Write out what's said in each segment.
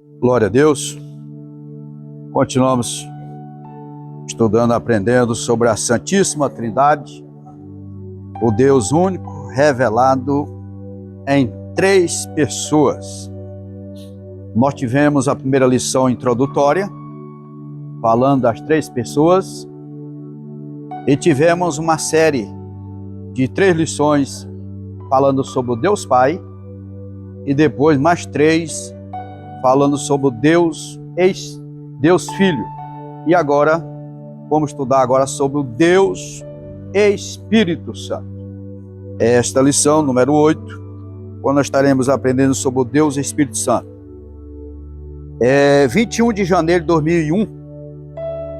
Glória a Deus. Continuamos estudando, aprendendo sobre a Santíssima Trindade, o Deus único revelado em três pessoas. Nós tivemos a primeira lição introdutória, falando das três pessoas, e tivemos uma série de 3 lições falando sobre o Deus Pai, e depois mais 3 falando sobre o Deus Filho. E agora, vamos estudar agora sobre o Deus Espírito Santo. Esta lição, número 8, quando nós estaremos aprendendo sobre o Deus Espírito Santo. 21 de janeiro de 2001,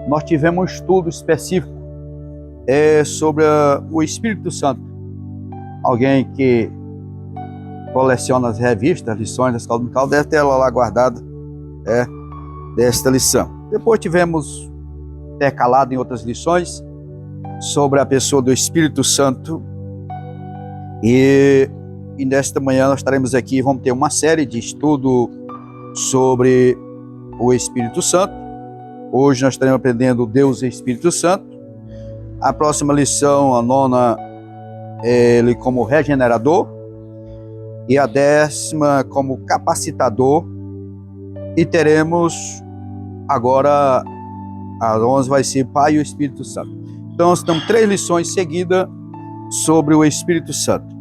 nós tivemos um estudo específico sobre o Espírito Santo. Alguém que coleciona as revistas, lições da escola dominical, deve ter ela lá guardada, desta lição. Depois tivemos intercalado em outras lições sobre a pessoa do Espírito Santo, e nesta manhã nós estaremos aqui, vamos ter uma série de estudo sobre o Espírito Santo. Hoje nós estaremos aprendendo o Deus Espírito Santo. A próxima lição, a 9ª, ele como regenerador, e a 10ª como capacitador, e teremos agora a 11 vai ser Pai e o Espírito Santo. Então nós temos 3 lições seguidas sobre o Espírito Santo.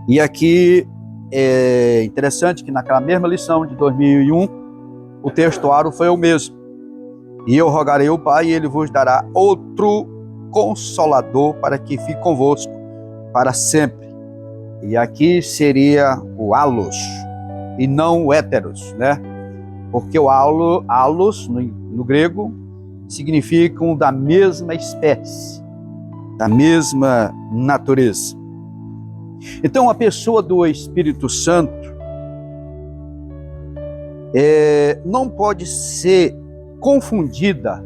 E aqui é interessante que naquela mesma lição de 2001, o textuário foi o mesmo. E eu rogarei ao Pai, e Ele vos dará outro Consolador para que fique convosco para sempre. E aqui seria o allos, e não o héteros, né? Porque o allos, no grego, significa da mesma espécie, da mesma natureza. Então, a pessoa do Espírito Santo não pode ser confundida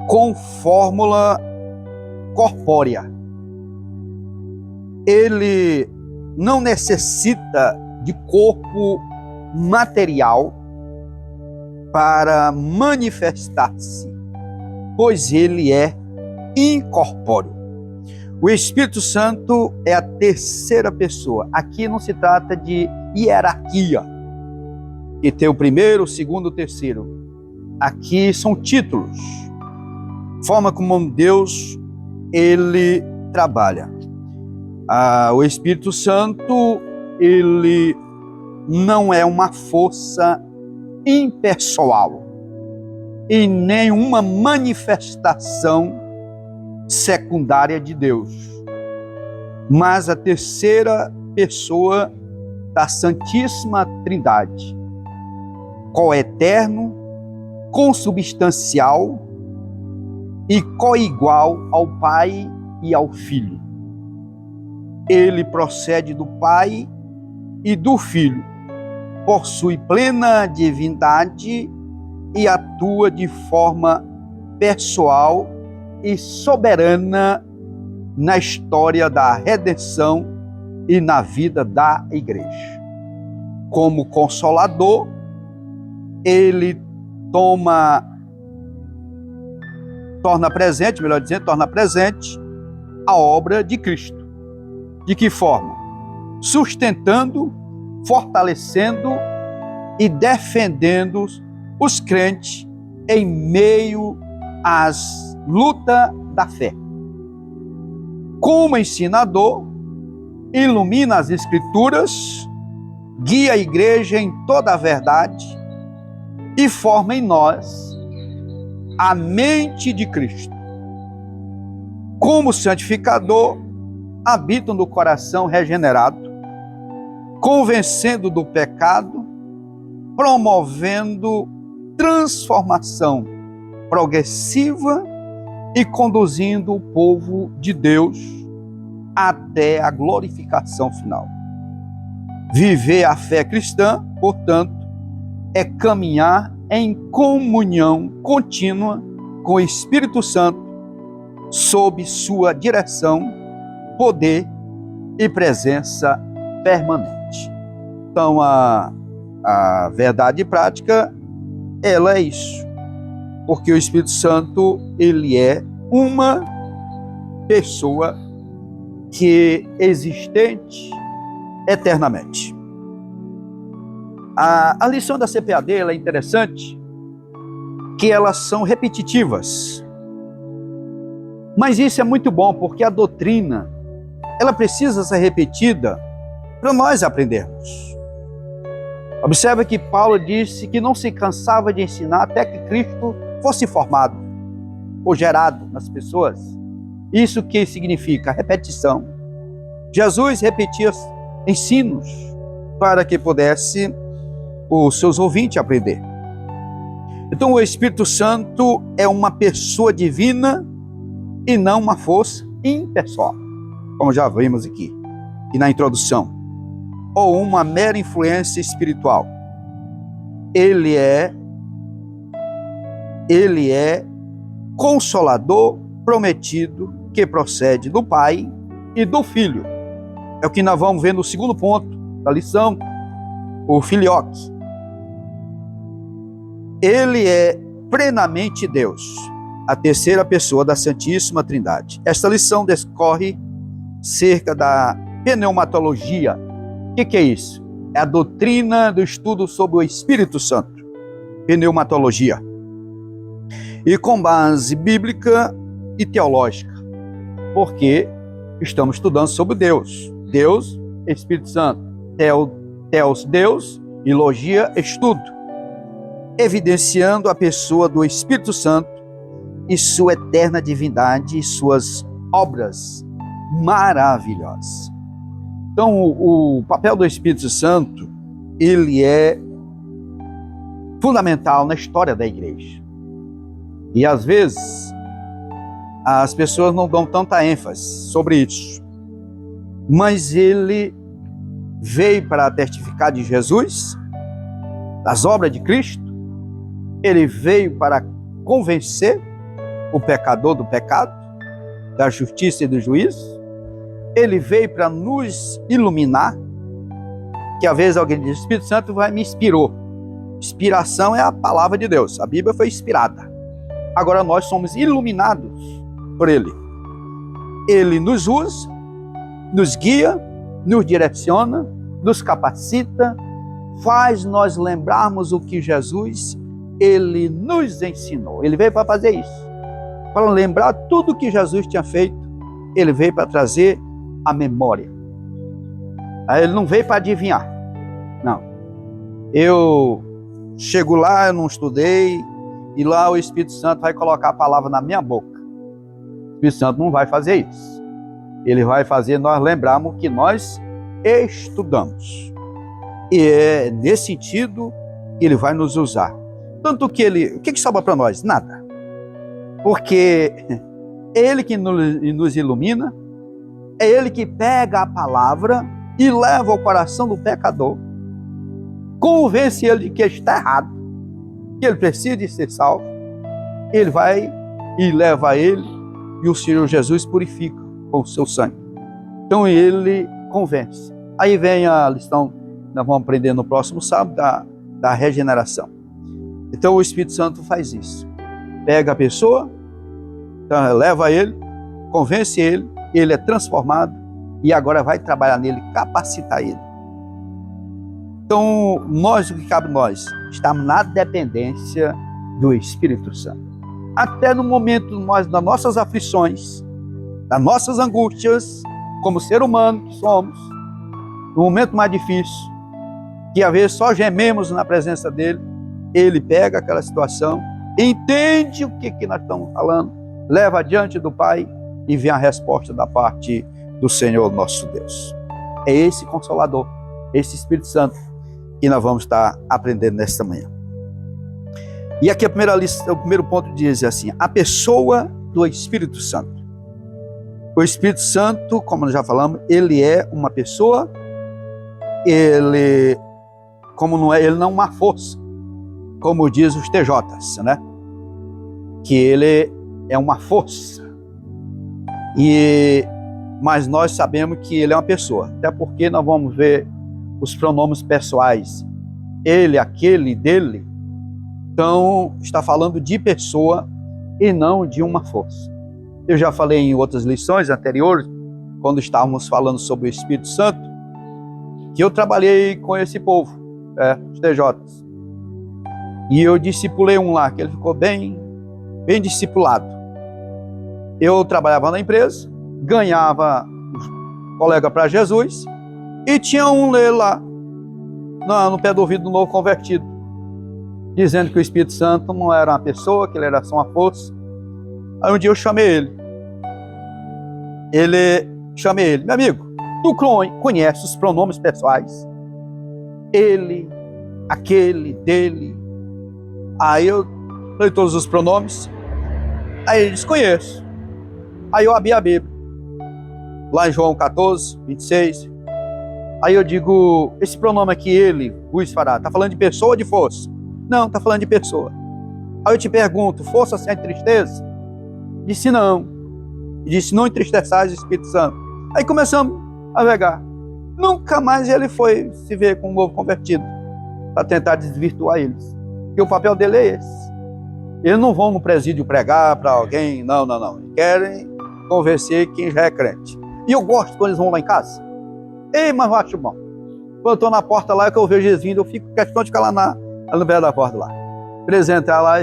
com fórmula corpórea. Ele não necessita de corpo material para manifestar-se, pois ele é incorpóreo. O Espírito Santo é a terceira pessoa. Aqui não se trata de hierarquia, que tem o primeiro, o segundo, o terceiro. Aqui são títulos, forma como Deus ele trabalha. O Espírito Santo, ele não é uma força impessoal e nem uma manifestação secundária de Deus, mas a terceira pessoa da Santíssima Trindade, coeterno, consubstancial e coigual ao Pai e ao Filho. Ele procede do Pai e do Filho, possui plena divindade e atua de forma pessoal e soberana na história da redenção e na vida da igreja. Como Consolador, ele torna presente a obra de Cristo. De que forma? Sustentando, fortalecendo e defendendo os crentes em meio às lutas da fé. Como ensinador, ilumina as Escrituras, guia a igreja em toda a verdade e forma em nós a mente de Cristo. Como santificador, habita no coração regenerado, convencendo do pecado, promovendo transformação progressiva e conduzindo o povo de Deus até a glorificação final. Viver a fé cristã, portanto, é caminhar em comunhão contínua com o Espírito Santo, sob sua direção, poder e presença permanente. Então, a verdade prática, ela é isso. Porque o Espírito Santo, ele é uma pessoa que é existente eternamente. A lição da CPAD ela é interessante, que elas são repetitivas. Mas isso é muito bom, porque a doutrina, ela precisa ser repetida para nós aprendermos. Observe que Paulo disse que não se cansava de ensinar até que Cristo fosse formado ou gerado nas pessoas. Isso que significa repetição. Jesus repetia ensinos para que pudesse os seus ouvintes aprender. Então o Espírito Santo é uma pessoa divina e não uma força impessoal, como já vimos aqui e na introdução, ou uma mera influência espiritual. Ele é consolador prometido que procede do Pai e do Filho. É o que nós vamos ver no segundo ponto da lição, o filioque. Ele é plenamente Deus, a terceira pessoa da Santíssima Trindade. Esta lição discorre cerca da pneumatologia. O que é isso? É a doutrina do estudo sobre o Espírito Santo. Pneumatologia. E com base bíblica e teológica. Porque estamos estudando sobre Deus. Deus, Espírito Santo. Teos, Deus, e logia, estudo. Evidenciando a pessoa do Espírito Santo e sua eterna divindade e suas obras maravilhosas. Então, o papel do Espírito Santo, ele é fundamental na história da igreja. E às vezes, as pessoas não dão tanta ênfase sobre isso. Mas ele veio para testificar de Jesus, das obras de Cristo. Ele veio para convencer o pecador do pecado, da justiça e do juízo. Ele veio para nos iluminar, que às vezes alguém diz, o Espírito Santo me inspirou. Inspiração é a palavra de Deus, a Bíblia foi inspirada. Agora nós somos iluminados por Ele. Ele nos usa, nos guia, nos direciona, nos capacita, faz nós lembrarmos o que Jesus, Ele nos ensinou. Ele veio para fazer isso, para lembrar tudo que Jesus tinha feito. Ele veio para trazer a memória. Ele não veio para adivinhar. Não. Eu chego lá, eu não estudei, e lá o Espírito Santo vai colocar a palavra na minha boca. O Espírito Santo não vai fazer isso. Ele vai fazer nós lembrarmos que nós estudamos. E é nesse sentido que ele vai nos usar. Tanto que o que sobra para nós? Nada. Porque é ele que nos ilumina, é ele que pega a palavra e leva ao coração do pecador, convence ele de que está errado, que ele precisa de ser salvo. Ele vai e leva ele, e o Senhor Jesus purifica com o seu sangue. Então ele convence. Aí vem a lição, nós vamos aprender no próximo sábado, da regeneração. Então o Espírito Santo faz isso. Pega a pessoa, então, leva ele, convence ele, ele é transformado e agora vai trabalhar nele, capacitar ele. Então, o que cabe a nós? Estamos na dependência do Espírito Santo. Até no momento das nossas aflições, das nossas angústias, como ser humano que somos, no momento mais difícil, que às vezes só gememos na presença dele, ele pega aquela situação, entende o que nós estamos falando, leva adiante do Pai e vem a resposta da parte do Senhor nosso Deus. É esse Consolador, esse Espírito Santo que nós vamos estar aprendendo nesta manhã. E aqui o primeiro ponto diz assim, a pessoa do Espírito Santo. O Espírito Santo, como nós já falamos, ele é uma pessoa, ele não é uma força, como diz os TJs, né? Que ele é uma força. Mas nós sabemos que ele é uma pessoa, até porque nós vamos ver os pronomes pessoais ele, aquele, dele. Então, está falando de pessoa e não de uma força. Eu já falei em outras lições anteriores, quando estávamos falando sobre o Espírito Santo, que eu trabalhei com esse povo, os TJs. E eu discipulei um lá, que ele ficou bem discipulado. Eu trabalhava na empresa, ganhava colega para Jesus, e tinha um lá, no pé do ouvido do novo convertido, dizendo que o Espírito Santo não era uma pessoa, que ele era só uma força. Aí um dia eu chamei ele. Meu amigo, tu conhece os pronomes pessoais? Ele, aquele, dele. Aí eu falei todos os pronomes. Aí ele disse, conheço. Aí eu abri a Bíblia, lá em João 14, 26. Aí eu digo, esse pronome aqui, ele, vos fará, está falando de pessoa ou de força? Não, está falando de pessoa. Aí eu te pergunto, força sem tristeza? Disse não. Disse, não entristeçais o Espírito Santo. Aí começamos a navegar. Nunca mais ele foi se ver com um novo convertido, para tentar desvirtuar eles. Porque o papel dele é esse. Eles não vão no presídio pregar para alguém, não. Eles querem convencer quem já é crente. E eu gosto quando eles vão lá em casa. Ei, mas eu acho bom. Quando eu estou na porta lá, que eu vejo eles vindo, eu fico questão de ficar lá no pé da porta lá. Apresentar lá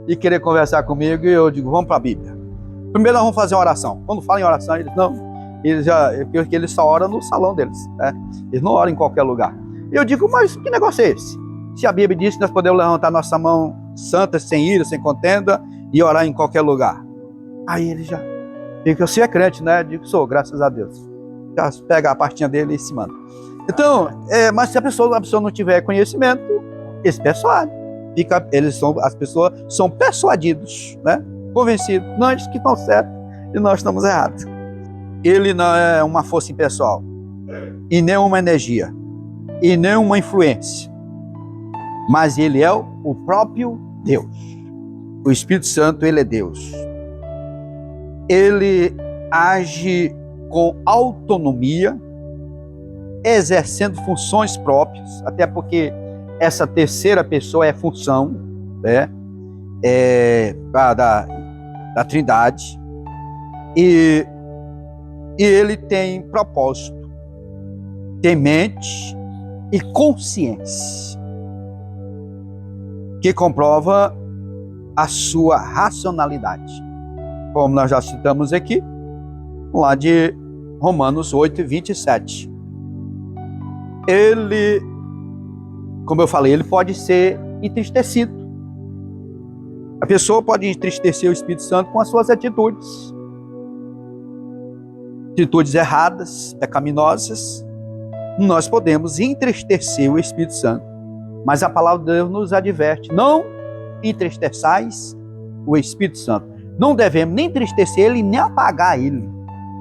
e querer conversar comigo, e eu digo, vamos para a Bíblia. Primeiro nós vamos fazer uma oração. Quando falam em oração, eles só oram no salão deles, né? Eles não oram em qualquer lugar. E eu digo, mas que negócio é esse? Se a Bíblia diz que nós podemos levantar nossa mão santa, sem ira, sem contenda, e orar em qualquer lugar. Aí ele já fica, você é crente, né? Eu digo, sou, graças a Deus. Já pega a partinha dele e se manda. Então, mas se a pessoa não tiver conhecimento, esse persuade. As pessoas são persuadidos, né? Convencidos. Nós que estão certos e nós estamos errados. Ele não é uma força impessoal, e nem uma energia, e nem uma influência, mas ele é o próprio Deus. O Espírito Santo, ele é Deus. Ele age com autonomia, exercendo funções próprias, até porque essa terceira pessoa é função, né, da Trindade, e ele tem propósito, tem mente e consciência, que comprova a sua racionalidade, como nós já citamos aqui, lá de Romanos 8, 27. Ele, como eu falei, ele pode ser entristecido. A pessoa pode entristecer o Espírito Santo com as suas atitudes erradas, pecaminosas. Nós podemos entristecer o Espírito Santo, mas a palavra de Deus nos adverte, não entristeçais o Espírito Santo. Não devemos nem entristecer ele, nem apagar ele,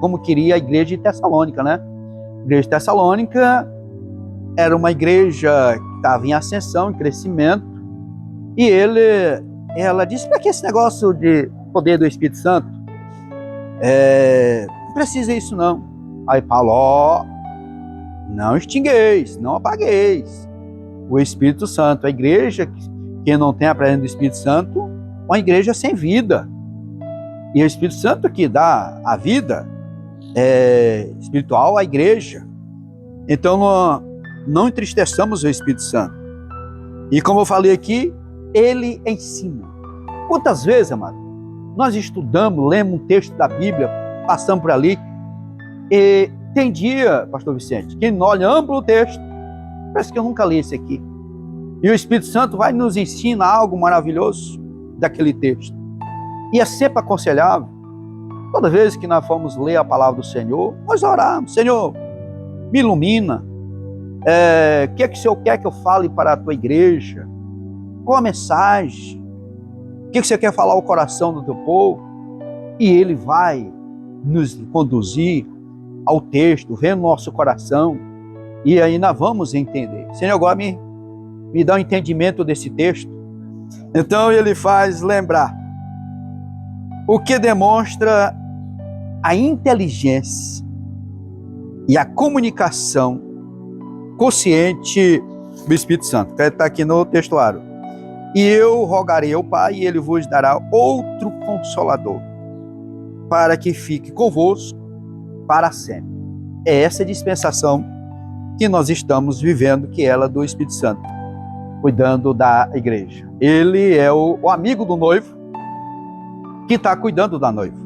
como queria a igreja de Tessalônica, né? A igreja de Tessalônica era uma igreja que estava em ascensão, em crescimento, e ela disse, para que esse negócio de poder do Espírito Santo? Não precisa isso não. Aí Paulo, não extingueis, não apagueis o Espírito Santo. A igreja que não tem a presença do Espírito Santo, uma igreja sem vida. E o Espírito Santo que dá a vida espiritual à igreja. Então não entristeçamos o Espírito Santo. E como eu falei aqui, ele ensina. Quantas vezes, amado, nós estudamos, lemos um texto da Bíblia, passamos por ali, e tem dia, pastor Vicente, que olha amplo o texto, parece que eu nunca li esse aqui. E o Espírito Santo vai nos ensinar algo maravilhoso daquele texto. E é sempre aconselhável, toda vez que nós formos ler a palavra do Senhor, nós oramos, Senhor, me ilumina, o que é que o Senhor quer que eu fale para a tua igreja? Qual a mensagem? O que você quer falar ao coração do teu povo? E ele vai nos conduzir ao texto, ver no nosso coração, e aí nós vamos entender. Senhor, agora me dá um entendimento desse texto. Então ele faz lembrar, o que demonstra a inteligência e a comunicação consciente do Espírito Santo, que está aqui no textuário. E eu rogarei ao Pai, e ele vos dará outro Consolador, para que fique convosco para sempre. É essa dispensação que nós estamos vivendo, que é ela do Espírito Santo, cuidando da igreja. Ele é o amigo do noivo, que está cuidando da noiva.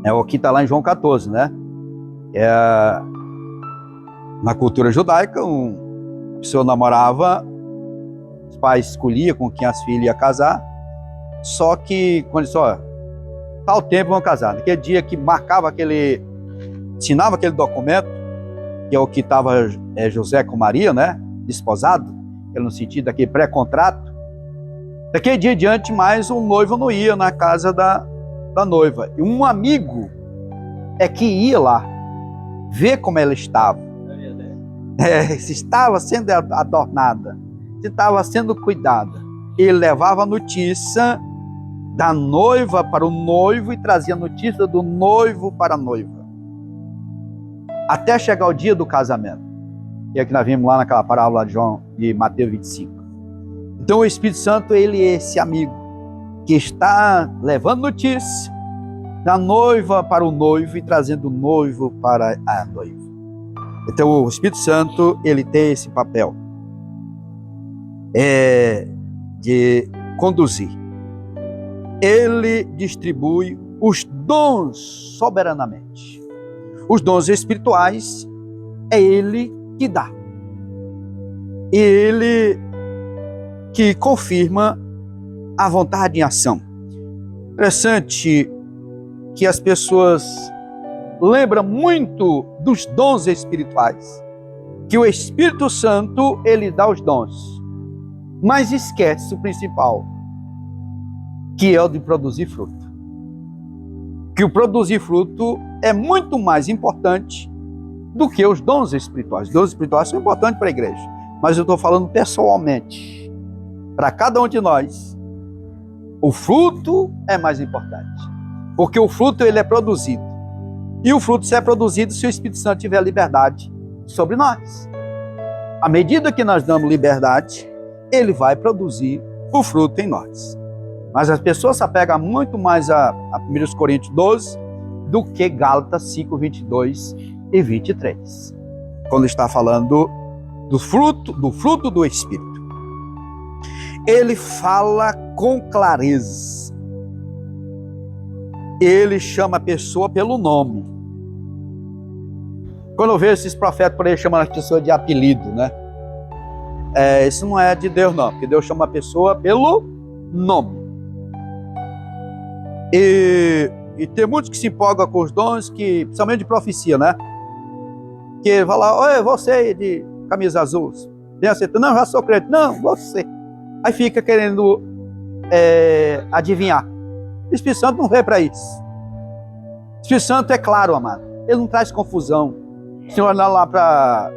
É o que está lá em João 14, né? Na cultura judaica, a pessoa namorava, os pais escolhiam com quem as filhas iam casar, só que quando disse, ó, tal tempo vão casar. Naquele dia que marcava assinava aquele documento, que é o que estava José com Maria, né? Desposado, no sentido daquele pré-contrato. Daquele dia em diante, mais o noivo não ia na casa da noiva. E um amigo é que ia lá, ver como ela estava. Se estava sendo adornada, se estava sendo cuidada. Ele levava a notícia da noiva para o noivo e trazia a notícia do noivo para a noiva, até chegar o dia do casamento, que é que nós vimos lá naquela parábola de Mateus 25. Então o Espírito Santo, ele é esse amigo que está levando notícia da noiva para o noivo e trazendo o noivo para a noiva. Então o Espírito Santo, ele tem esse papel de conduzir. Ele distribui os dons soberanamente. Os dons espirituais é ele que dá. Ele que confirma a vontade em ação. Interessante que as pessoas lembram muito dos dons espirituais, que o Espírito Santo, ele dá os dons, mas esquece o principal, que é o de produzir fruto. Que o produzir fruto é muito mais importante do que os dons espirituais. Os dons espirituais são importantes para a igreja, mas eu estou falando pessoalmente. Para cada um de nós, o fruto é mais importante, porque o fruto, ele é produzido, e o fruto só é produzido se o Espírito Santo tiver liberdade sobre nós. À medida que nós damos liberdade, ele vai produzir o fruto em nós. Mas as pessoas se apegam muito mais a 1 Coríntios 12 do que Gálatas 5, 22 e 23, quando está falando do fruto do Espírito. Ele fala com clareza. Ele chama a pessoa pelo nome. Quando eu vejo esses profetas por aí chamando as pessoas de apelido, né? Isso não é de Deus, não, porque Deus chama a pessoa pelo nome. E tem muitos que se empolgam com os dons, principalmente de profecia, né? Que vai lá, oi, você de camisa azul, não, já sou crente, não, você. Aí fica querendo adivinhar. O Espírito Santo não veio para isso. O Espírito Santo é claro, amado. Ele não traz confusão. O Senhor olha lá para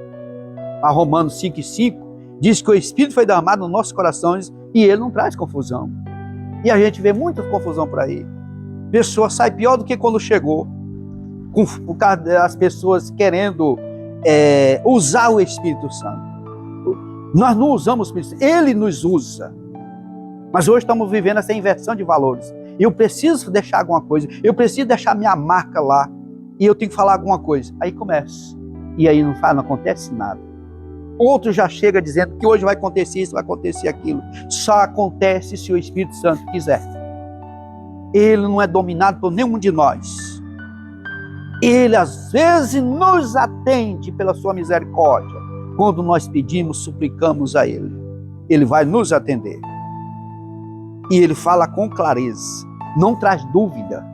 Romanos 5:5, diz que o Espírito foi derramado nos nossos corações e ele não traz confusão. E a gente vê muita confusão por aí. A pessoa sai pior do que quando chegou, por causa das pessoas querendo usar o Espírito Santo. Nós não usamos o Espírito Santo, ele nos usa. Mas hoje estamos vivendo essa inversão de valores. Eu preciso deixar alguma coisa, eu preciso deixar minha marca lá, e eu tenho que falar alguma coisa. Aí começa, e aí não acontece nada. Outro já chega dizendo que hoje vai acontecer isso, vai acontecer aquilo. Só acontece se o Espírito Santo quiser. Ele não é dominado por nenhum de nós. Ele às vezes nos atende pela sua misericórdia. Quando nós pedimos, suplicamos a Ele, Ele vai nos atender. E Ele fala com clareza, não traz dúvida.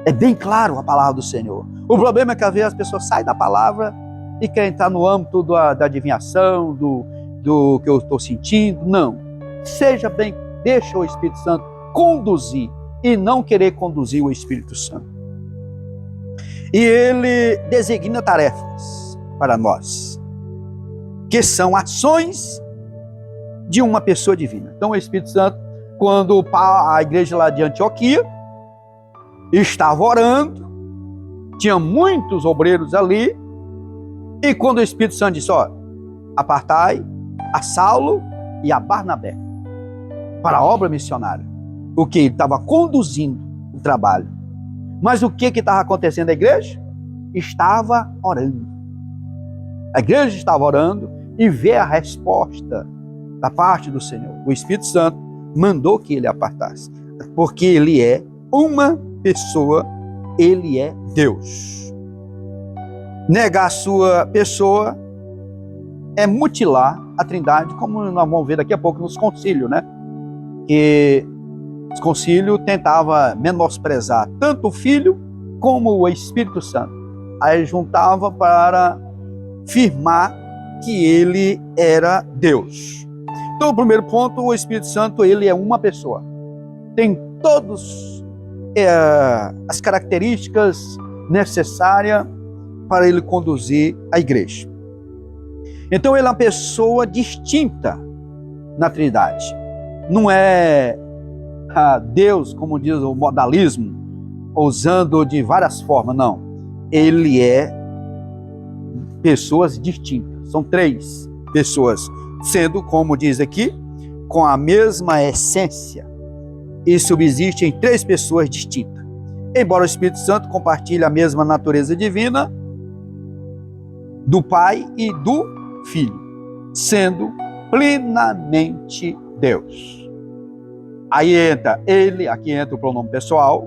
É bem claro a palavra do Senhor. O problema é que às vezes as pessoas saem da palavra e querem entrar no âmbito da adivinhação, do que eu estou sentindo. Não. Seja bem, deixa o Espírito Santo conduzir e não querer conduzir o Espírito Santo. E Ele designa tarefas para nós, que são ações de uma pessoa divina. Então o Espírito Santo, quando a igreja lá de Antioquia estava orando, tinha muitos obreiros ali, e quando o Espírito Santo disse, ó, apartai a Saulo e a Barnabé para a obra missionária. O que? Ele estava conduzindo o trabalho. Mas o que estava acontecendo na igreja? Estava orando. A igreja estava orando e vê a resposta da parte do Senhor. O Espírito Santo mandou que ele apartasse, porque ele é uma pessoa, ele é Deus. Negar a sua pessoa é mutilar a Trindade, como nós vamos ver daqui a pouco nos concílios, né? Que os concílios tentavam menosprezar tanto o Filho como o Espírito Santo. Aí juntava para afirmar que ele era Deus. Então, o primeiro ponto, o Espírito Santo, ele é uma pessoa. Tem todas as características necessárias para ele conduzir a igreja. Então, ele é uma pessoa distinta na Trindade. Não é Deus, como diz o modalismo, usando de várias formas, não. Ele é pessoas distintas. São três pessoas, sendo, como diz aqui, com a mesma essência. E subsiste em três pessoas distintas. Embora o Espírito Santo compartilhe a mesma natureza divina do Pai e do Filho, sendo plenamente Deus. Aí entra ele, aqui entra o pronome pessoal.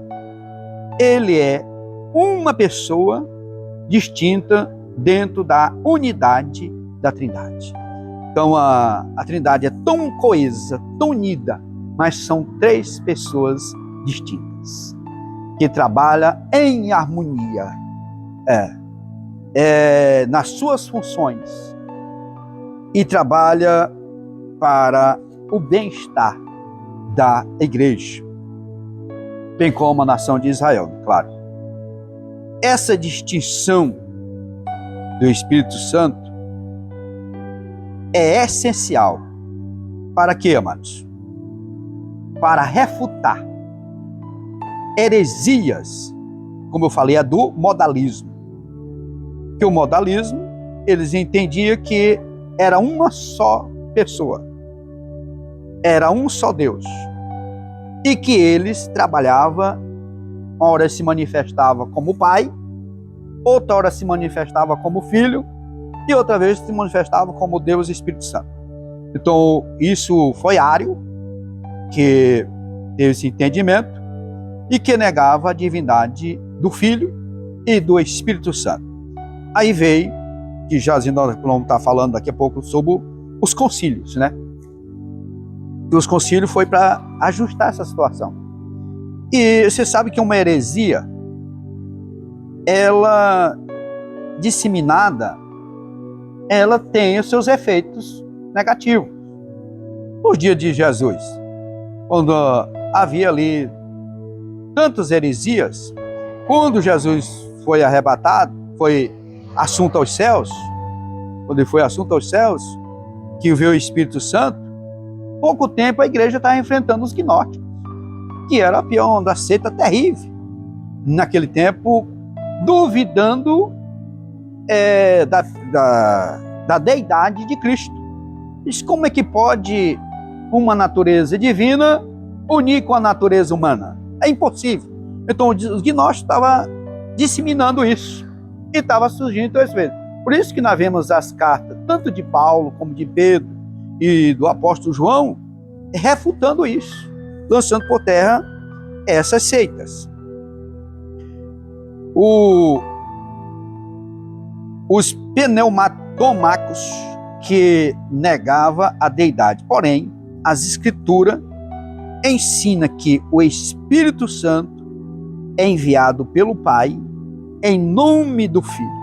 Ele é uma pessoa distinta dentro da unidade da Trindade. Então a Trindade é tão coesa, tão unida, mas são três pessoas distintas que trabalham em harmonia nas suas funções e trabalha para o bem-estar da igreja, bem como a nação de Israel, claro. Essa distinção do Espírito Santo é essencial para quê, amados? Para refutar heresias, como eu falei, a do modalismo. Que o modalismo, eles entendiam que era uma só pessoa, era um só Deus, e que eles trabalhavam, uma hora se manifestava como Pai, outra hora se manifestava como Filho, e outra vez se manifestava como Deus e Espírito Santo. Então, isso foi Ário, que teve esse entendimento, e que negava a divindade do Filho e do Espírito Santo. Aí veio, que já nós vamos estar falando daqui a pouco sobre os concílios, né? E os concílios foi para ajustar essa situação. E você sabe que uma heresia, ela disseminada, ela tem os seus efeitos negativos. Nos dias de Jesus, quando havia ali tantas heresias, quando Jesus foi arrebatado, foi assunto aos céus, quando ele foi assunto aos céus, que veio o Espírito Santo, pouco tempo a igreja estava enfrentando os gnósticos, que era a pior da seita terrível. Naquele tempo, duvidando da deidade de Cristo. Diz, como é que pode uma natureza divina unir com a natureza humana? É impossível. Então os gnósticos estavam disseminando isso e estava surgindo esse vezes. Por isso que nós vemos as cartas, tanto de Paulo como de Pedro e do apóstolo João, refutando isso, lançando por terra essas seitas. Os pneumatomacos, que negava a deidade. Porém, as escrituras ensinam que o Espírito Santo é enviado pelo Pai em nome do Filho.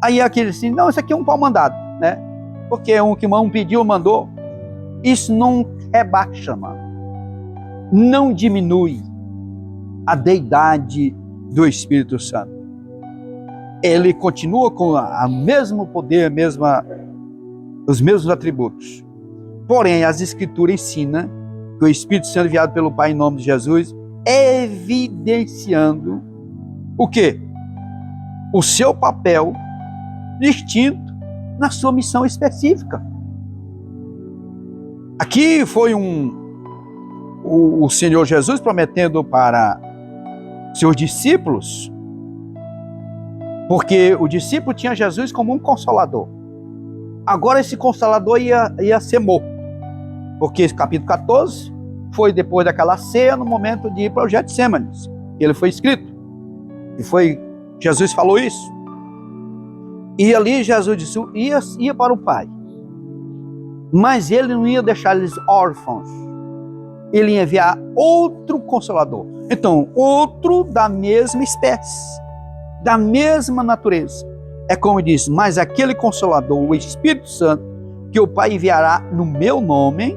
Aí aquele assim, não, isso aqui é um pau mandado, né? Porque um que um pediu, mandou. Isso não rebaixa, mano. Não diminui a deidade do Espírito Santo. Ele continua com o mesmo poder, os mesmos atributos. Porém, as Escrituras ensinam que o Espírito Santo enviado pelo Pai em nome de Jesus, evidenciando o quê? O seu papel distinto na sua missão específica. Aqui foi o Senhor Jesus prometendo para seus discípulos, porque o discípulo tinha Jesus como um consolador. Agora esse consolador ia ser morto, porque esse capítulo 14 foi depois daquela ceia, no momento de ir para o Getsêmani. Ele foi escrito, e Jesus falou isso. E ali Jesus disse, ia para o Pai, mas ele não ia deixar eles órfãos, ele ia enviar outro consolador. Então, outro da mesma espécie, da mesma natureza. É como diz, mas aquele consolador, o Espírito Santo, que o Pai enviará no meu nome,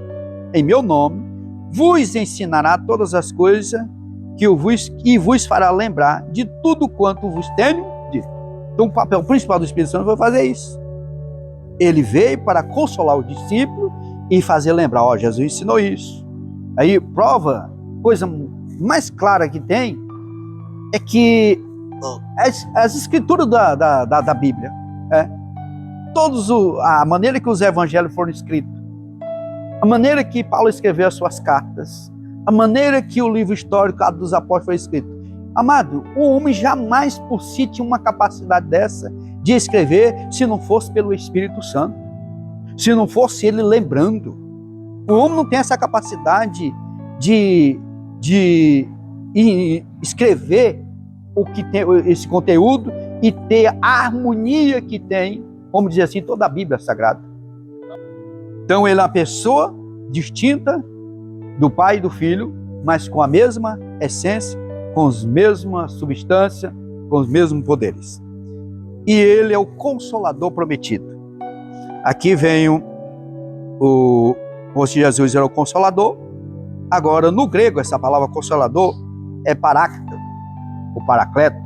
em meu nome, vos ensinará todas as coisas e vos fará lembrar de tudo quanto vos tenho dito. Então o papel principal do Espírito Santo foi fazer isso. Ele veio para consolar o discípulo e fazer lembrar, ó, Jesus ensinou isso. Aí prova, coisa mais clara que tem, é que as escrituras da Bíblia, a maneira que os evangelhos foram escritos, a maneira que Paulo escreveu as suas cartas, a maneira que o livro histórico dos apóstolos foi escrito. Amado, o homem jamais por si tinha uma capacidade dessa de escrever se não fosse pelo Espírito Santo, se não fosse ele lembrando. O homem não tem essa capacidade de escrever o que tem esse conteúdo e ter a harmonia que tem, vamos dizer assim, toda a Bíblia Sagrada. Então ele é uma pessoa distinta do Pai e do Filho, mas com a mesma essência, com as mesmas substâncias, com os mesmos poderes. E ele é o Consolador prometido. Aqui vem o Jesus era o Consolador. Agora, no grego, essa palavra Consolador é Paráclito, o Paracleto,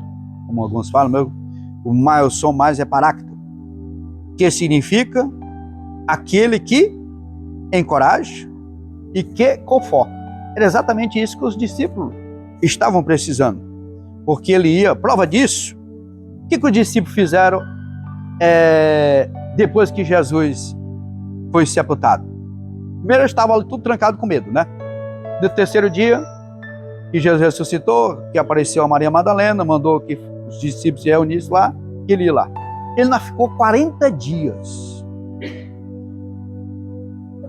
como alguns falam, o maior som mais é Paráclito, que significa aquele que encoraja e que conforta. Era exatamente isso que os discípulos estavam precisando, porque ele ia, prova disso, o que os discípulos fizeram depois que Jesus foi sepultado? Primeiro eles estavam ali tudo trancado com medo, né? No terceiro dia, que Jesus ressuscitou, que apareceu a Maria Madalena, mandou que os discípulos se reunissem lá, que ele ia lá. Ele não ficou 40 dias.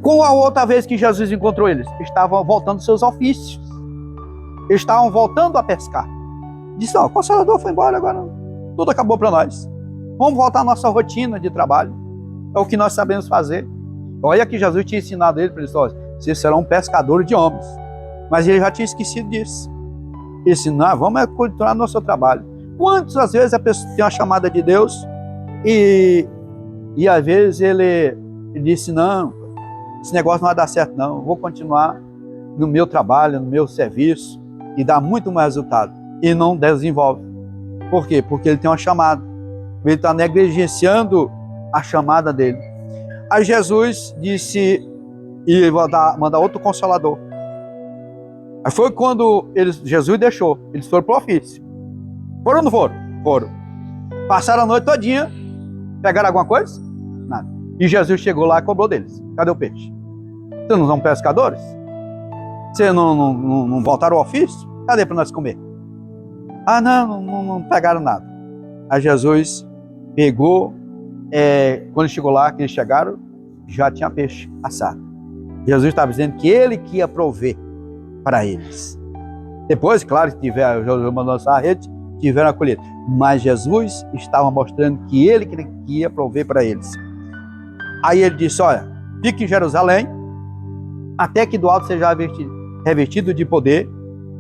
Com a outra vez que Jesus encontrou eles, estavam voltando aos seus ofícios. Eles estavam voltando a pescar. Disse, ó, o Consolador foi embora, agora tudo acabou para nós. Vamos voltar à nossa rotina de trabalho. É o que nós sabemos fazer. Olha que Jesus tinha ensinado ele para eles, ó, vocês serão pescadores de homens. Mas ele já tinha esquecido disso. Ele disse, não, vamos continuar nosso trabalho. Quantas vezes a pessoa tem uma chamada de Deus e às vezes ele disse, não, esse negócio não vai dar certo não, eu vou continuar no meu trabalho, no meu serviço e dar muito mais resultado. E não desenvolve. Por quê? Porque ele tem uma chamada. Ele está negligenciando a chamada dele. Aí Jesus disse, e vou mandar outro Consolador. Aí foi quando Jesus deixou, eles foram para o ofício. Foram ou não foram? Foram. Passaram a noite todinha, pegaram alguma coisa? Nada. E Jesus chegou lá e cobrou deles. Cadê o peixe? Vocês não são pescadores? Vocês não voltaram ao ofício? Cadê para nós comer? Ah, não pegaram nada. Aí Jesus pegou, quando chegou lá, que eles chegaram, já tinha peixe assado. Jesus estava dizendo que ele que ia prover para eles. Depois, claro, que Jesus mandou lançar a rede, tiveram a colheita. Mas Jesus estava mostrando que ele que ia prover para eles. Aí ele disse, olha, fique em Jerusalém, até que do alto seja revestido de poder,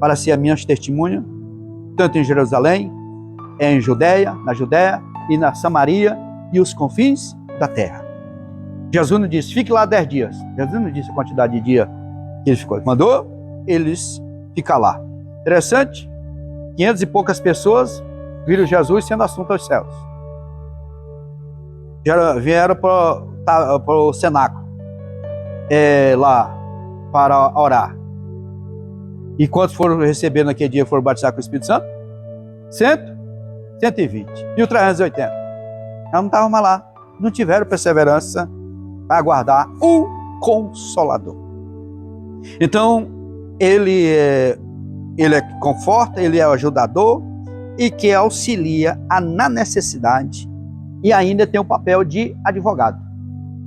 para ser a minha testemunha, tanto em Jerusalém, em Judeia, na Judéia e na Samaria e os confins da terra. Jesus não disse, fique lá 10 dias. Jesus não disse a quantidade de dia que ele ficou. Ele mandou eles ficar lá. Interessante, 500 e poucas pessoas viram Jesus sendo assunto aos céus. Vieram para o cenáculo, lá, para orar. E quantos foram receber naquele dia, foram batizar com o Espírito Santo? 120. E o 380? Ela não estava mais lá. não tiveram perseverança para aguardar o Consolador. Então, ele é que conforta, ele é o ajudador e que auxilia na necessidade e ainda tem o papel de advogado.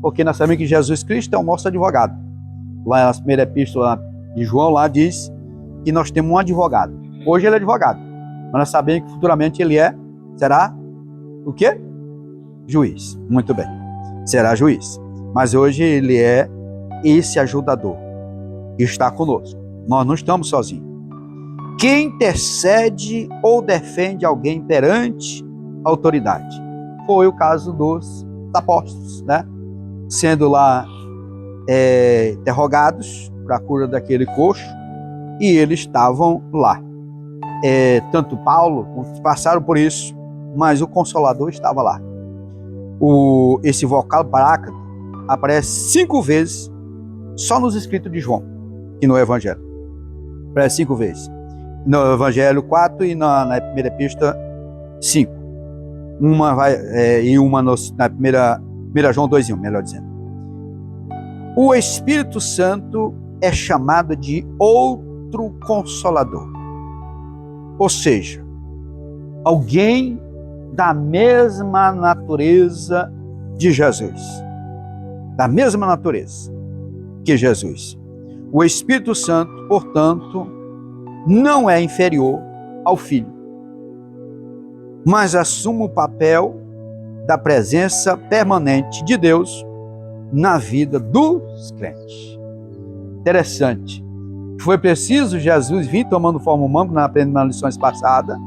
Porque nós sabemos que Jesus Cristo é o nosso advogado. Lá na primeira epístola de João, lá diz que nós temos um advogado. Hoje ele é advogado, mas nós sabemos que futuramente ele será o quê? Juiz. Muito bem, será juiz. Mas hoje ele é esse ajudador que está conosco. Nós não estamos sozinhos. Que intercede ou defende alguém perante a autoridade. Foi o caso dos apóstolos, né? Sendo lá interrogados para a cura daquele coxo, e eles estavam lá. Tanto Paulo, passaram por isso, mas o Consolador estava lá. Esse vocal paráclito aparece 5 vezes só nos escritos de João e no Evangelho. Aparece 5 vezes. No Evangelho 4 e na primeira epístola 5. E uma na primeira João 2:1, melhor dizendo. O Espírito Santo é chamado de outro Consolador. Ou seja, alguém da mesma natureza de Jesus. Da mesma natureza que Jesus. O Espírito Santo, portanto, não é inferior ao Filho, mas assume o papel da presença permanente de Deus na vida dos crentes. Interessante. Foi preciso Jesus vir tomando forma humana, na aprendemos nas lições passadas,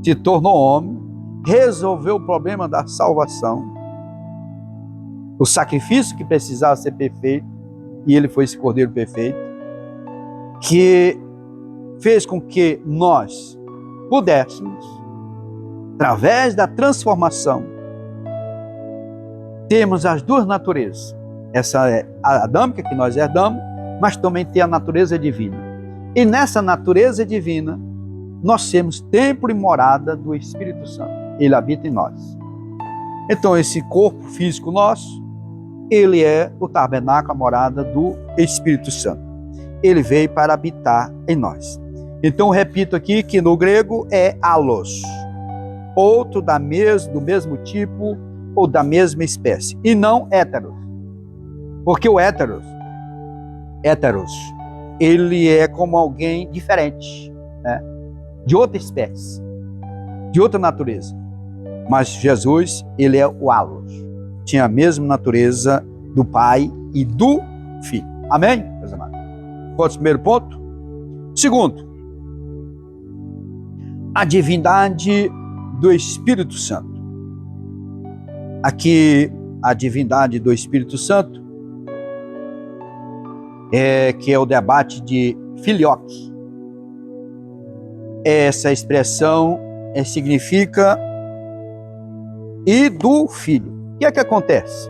se tornou homem, resolveu o problema da salvação, o sacrifício que precisava ser perfeito, e ele foi esse Cordeiro perfeito, que fez com que nós pudéssemos, através da transformação, termos as duas naturezas. Essa é a adâmica que nós herdamos, mas também tem a natureza divina. E nessa natureza divina, nós temos templo e morada do Espírito Santo. Ele habita em nós. Então, esse corpo físico nosso, ele é o tabernáculo, a morada do Espírito Santo. Ele veio para habitar em nós. Então, repito aqui que no grego é allos, outro do mesmo tipo ou da mesma espécie, e não héteros. Porque o héteros, ele é como alguém diferente, né? De outra espécie, de outra natureza. Mas Jesus, ele é o allos. Tinha a mesma natureza do Pai e do Filho. Amém, meus amados? Qual é o primeiro ponto? Segundo, a divindade do Espírito Santo. Aqui, a divindade do Espírito Santo, que é o debate de filioque. Essa expressão significa e do Filho. O que é que acontece?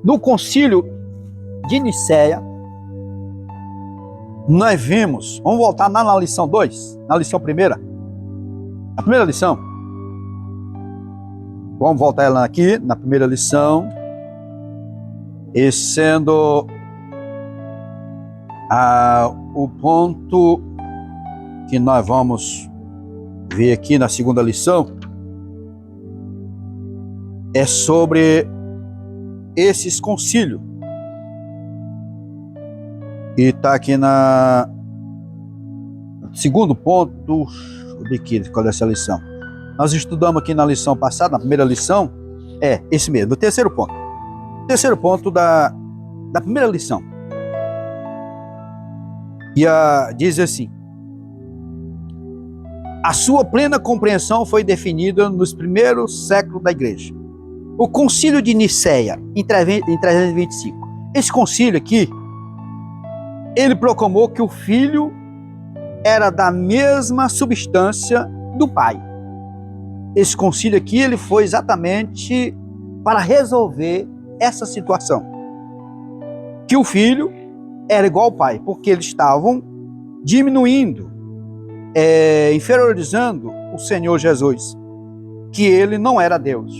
No concílio de Nicéia, nós vimos, vamos voltar na lição 2, na lição primeira, a primeira lição. Vamos voltar ela aqui, na primeira lição, e sendo o ponto que nós vamos ver aqui na segunda lição, é sobre esses concílios. E está aqui na segundo ponto, qual é essa lição? Nós estudamos aqui na lição passada, na primeira lição, esse mesmo, o terceiro ponto. O terceiro ponto da primeira lição. E diz assim: a sua plena compreensão foi definida nos primeiros séculos da igreja. O concílio de Nicéia, em 325. Esse concílio aqui, ele proclamou que o Filho era da mesma substância do Pai. Esse concílio aqui, ele foi exatamente para resolver essa situação. Que o Filho era igual ao Pai, porque eles estavam diminuindo, inferiorizando o Senhor Jesus. que ele não era Deus.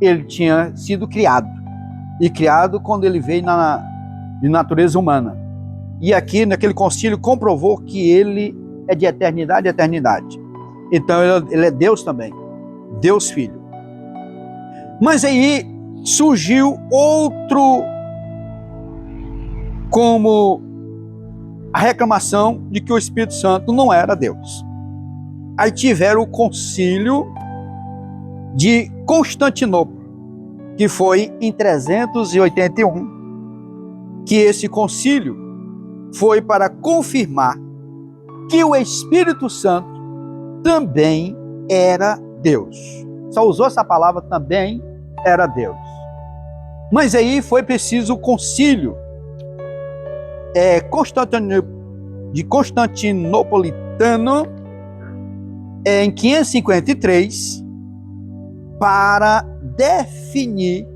Ele tinha sido criado. E criado quando ele veio de natureza humana. E aqui, naquele concílio, comprovou que ele é de eternidade a eternidade. Então, ele é Deus também. Deus Filho. Mas aí surgiu outro, como a reclamação de que o Espírito Santo não era Deus. Aí tiveram o concílio de Constantinopla, que foi em 381, que esse concílio foi para confirmar que o Espírito Santo também era Deus. Só usou essa palavra, também era Deus. Mas aí foi preciso o concílio de Constantinopolitano em 553 para definir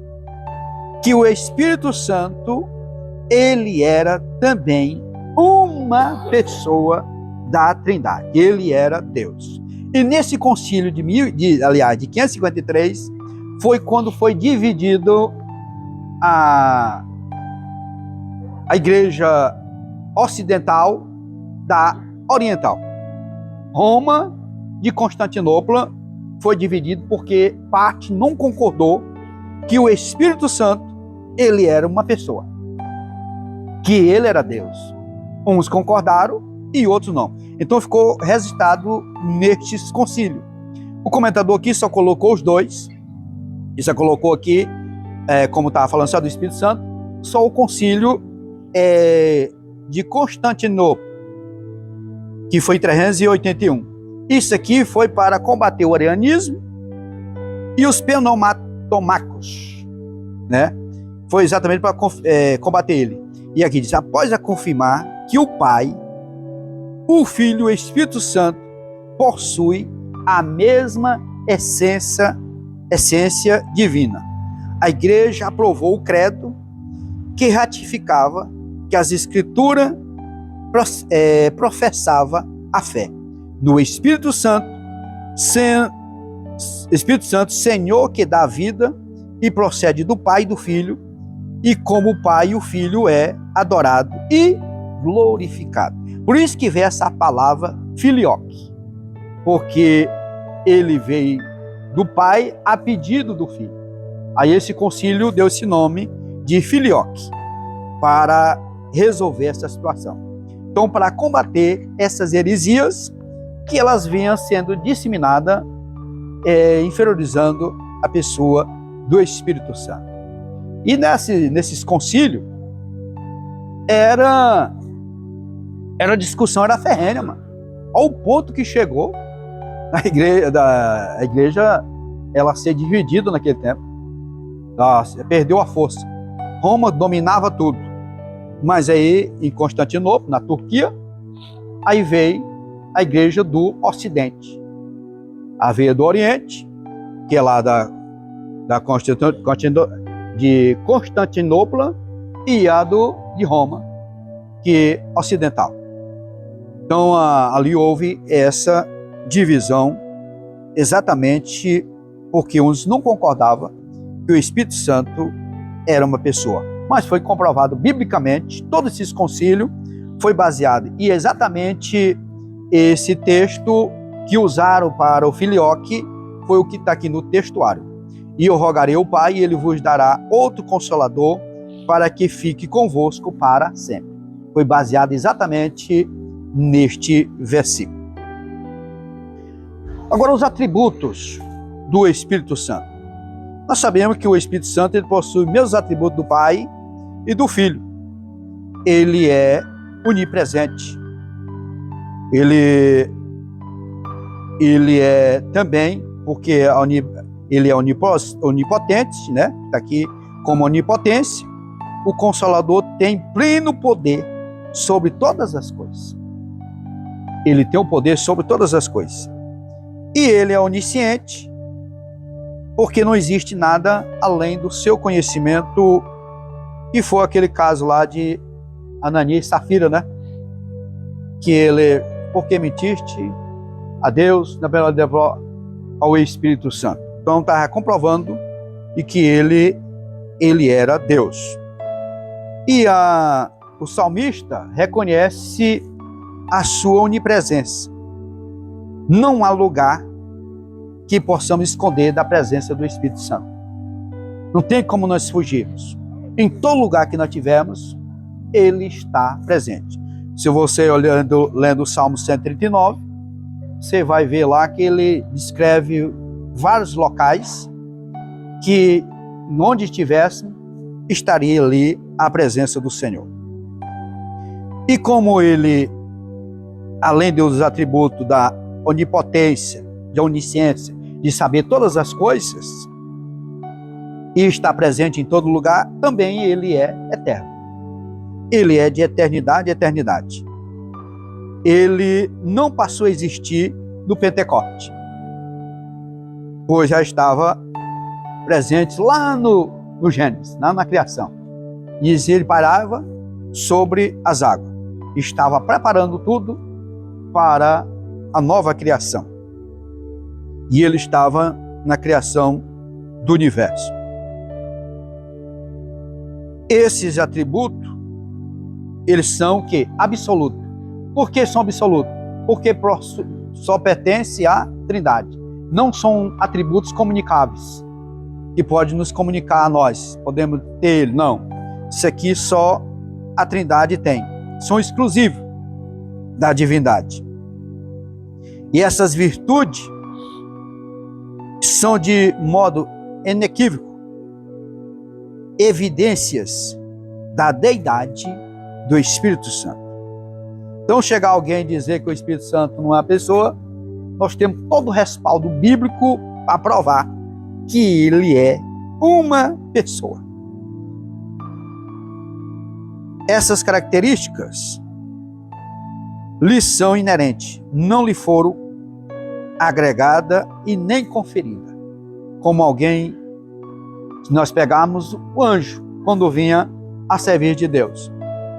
que o Espírito Santo ele era também uma pessoa da Trindade, ele era Deus. E nesse concílio de 553 foi quando foi dividido a igreja ocidental da oriental. Roma de Constantinopla foi dividido porque parte não concordou que o Espírito Santo ele era uma pessoa, que ele era Deus. Uns concordaram e outros não. Então ficou resultado neste concílio. O comentador aqui só colocou os dois, e só colocou aqui, como estava falando só do Espírito Santo, só o concílio de Constantinopla, que foi em 381. Isso aqui foi para combater o arianismo e os pneumatomacos, né? Foi exatamente para combater ele. E aqui diz, após a confirmar que o Pai, o Filho e o Espírito Santo possuem a mesma essência divina. A igreja aprovou o credo que ratificava que as Escrituras professava a fé no Espírito Santo, Senhor que dá vida e procede do Pai e do Filho, e como o Pai e o Filho é adorado e glorificado. Por isso que vem essa palavra filioque, porque ele veio do Pai a pedido do Filho. Aí esse concílio deu esse nome de filioque, para resolver essa situação. Então, para combater essas heresias, que elas vinham sendo disseminadas, inferiorizando a pessoa do Espírito Santo. E nesses concílios, a discussão era ferrenha, mano. Ao ponto que chegou a igreja ela ser dividida naquele tempo. Nossa, perdeu a força. Roma dominava tudo. Mas aí, em Constantinopla, na Turquia, aí veio a igreja do Ocidente. A veia do Oriente, que é lá de Constantinopla, e a de Roma, que é ocidental. Então, ali houve essa divisão exatamente porque uns não concordavam que o Espírito Santo era uma pessoa. Mas foi comprovado biblicamente, todo esse concílio foi baseado em exatamente esse texto que usaram para o filioque, foi o que está aqui no textuário. E eu rogarei ao Pai, e Ele vos dará outro Consolador, para que fique convosco para sempre. Foi baseado exatamente neste versículo. Agora, os atributos do Espírito Santo. Nós sabemos que o Espírito Santo ele possui os mesmos atributos do Pai e do Filho. Ele é onipresente. Ele é também, porque ele é onipotente, né? Está aqui como onipotência. O Consolador tem pleno poder sobre todas as coisas. Ele tem o poder sobre todas as coisas. E ele é onisciente, porque não existe nada além do seu conhecimento, que foi aquele caso lá de Ananias e Safira, né? Que ele, porque mentiste a Deus, na verdade ao Espírito Santo. Então estava comprovando de que ele era Deus. E o salmista reconhece a sua onipresença. Não há lugar que possamos esconder da presença do Espírito Santo. Não tem como nós fugirmos. Em todo lugar que nós tivermos, ele está presente. Se você lendo o Salmo 139, você vai ver lá que ele descreve vários locais que, onde estivessem, estaria ali a presença do Senhor. E como ele, além dos atributos da onipotência, de onisciência, de saber todas as coisas, e está presente em todo lugar, também ele é eterno. Ele é de eternidade a eternidade. Ele não passou a existir no Pentecoste, pois já estava presente lá no Gênesis, lá na criação. E ele parava sobre as águas. Estava preparando tudo para a nova criação. E ele estava na criação do universo. Esses atributos, eles são o quê? Absolutos. Por que são absolutos? Porque só pertence à Trindade. Não são atributos comunicáveis, que pode nos comunicar a nós. Podemos ter ele, não. Isso aqui só a Trindade tem. São exclusivos da divindade. E essas virtudes são de modo inequívoco evidências da deidade do Espírito Santo. Então, chegar alguém e dizer que o Espírito Santo não é uma pessoa, nós temos todo o respaldo bíblico para provar que ele é uma pessoa. Essas características lhe são inerentes, não lhe foram agregadas e nem conferidas. Como alguém, se nós pegarmos o anjo, quando vinha a servir de Deus,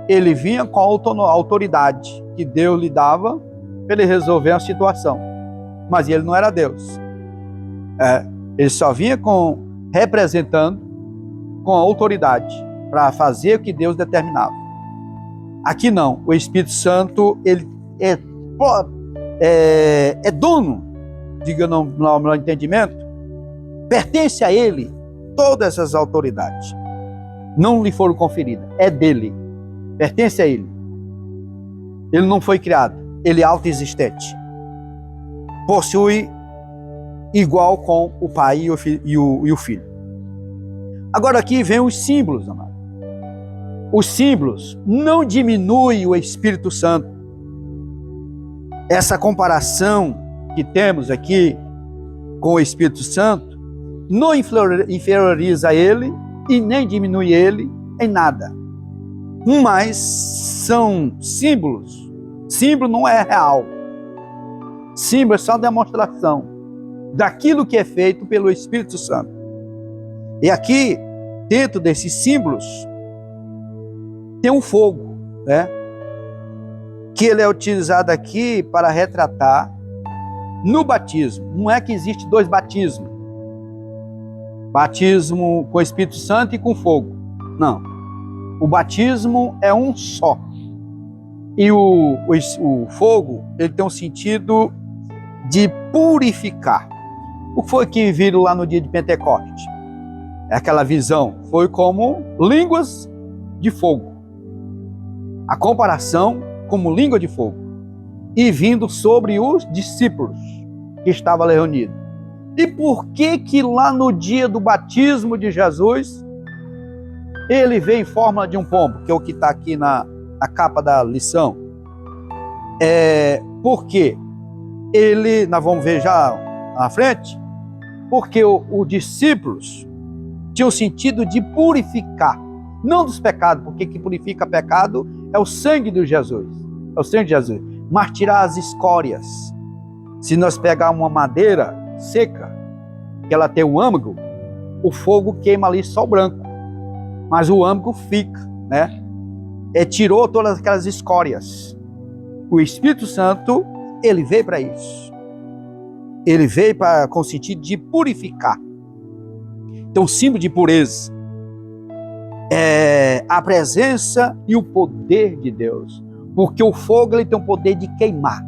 ele vinha com a autoridade que Deus lhe dava para ele resolver a situação. Mas ele não era Deus. Ele só vinha representando com a autoridade para fazer o que Deus determinava. Aqui não. O Espírito Santo, ele é dono, diga no meu entendimento, pertence a ele todas essas autoridades. Não lhe foram conferidas, é dele, pertence a ele. Ele não foi criado, ele é autoexistente. Possui igual com o Pai e o Filho. Agora aqui vem os símbolos, amado. Os símbolos não diminuem o Espírito Santo. Essa comparação que temos aqui com o Espírito Santo não inferioriza ele e nem diminui ele em nada. Mas são símbolos. Símbolo não é real. Símbolo é só demonstração daquilo que é feito pelo Espírito Santo. E aqui, dentro desses símbolos, tem um fogo, né? Que ele é utilizado aqui para retratar no batismo. Não é que existe dois batismos. Batismo com o Espírito Santo e com fogo. Não. O batismo é um só. E o fogo, ele tem um sentido de purificar. O que foi que viram lá no dia de Pentecoste? Aquela visão foi como línguas de fogo. A comparação como língua de fogo. E vindo sobre os discípulos que estavam reunidos. E por que lá no dia do batismo de Jesus, ele veio em forma de um pombo, que é o que está aqui na capa da lição? Porque ele, nós vamos ver já na frente, porque os discípulos tinham o sentido de purificar, não dos pecados, porque que purifica pecado é o sangue de Jesus, é o sangue de Jesus, mas tirar as escórias. Se nós pegarmos uma madeira seca, que ela tem um âmago, o fogo queima ali só o branco, mas o âmago fica, né? Tirou todas aquelas escórias. O Espírito Santo, ele veio para isso. Ele veio com o sentido de purificar. Então, o símbolo de pureza é a presença e o poder de Deus. Porque o fogo, ele tem o poder de queimar.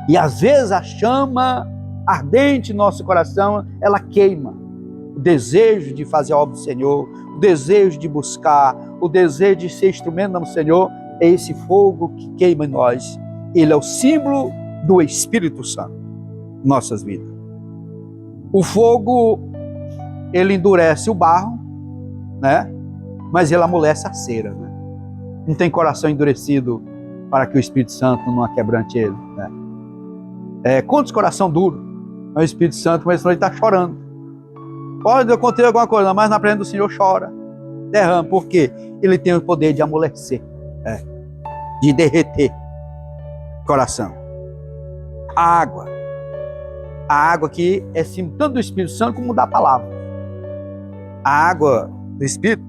E às vezes a chama ardente no nosso coração, ela queima. O desejo de fazer a obra do Senhor, o desejo de buscar, o desejo de ser instrumento do Senhor, é esse fogo que queima em nós. Ele é o símbolo do Espírito Santo em nossas vidas. O fogo, ele endurece o barro, né? Mas ele amolece a cera, né? Não tem coração endurecido para que o Espírito Santo não aquebrante ele, né? Quantos coração duro, o Espírito Santo, mas ele está chorando. Pode acontecer alguma coisa, mas na presença do Senhor chora, derrama, porque ele tem o poder de amolecer, de derreter o coração. A água que é símbolo tanto do Espírito Santo como da palavra. A água do Espírito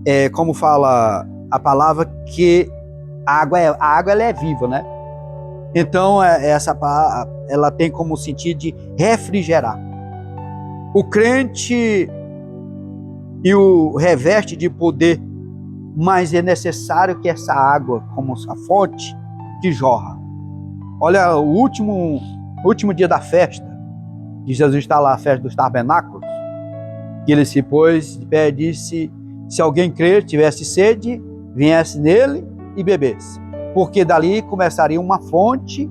é como fala a palavra, que a água ela é viva, né? Então essa palavra, ela tem como sentido de refrigerar. O crente e o reveste de poder, mas é necessário que essa água, como a fonte, que jorra. Olha, o último dia da festa, que Jesus está lá, a festa dos tabernáculos, que ele se pôs de pé e disse: se alguém crer, tivesse sede, viesse nele e bebesse. Porque dali começaria uma fonte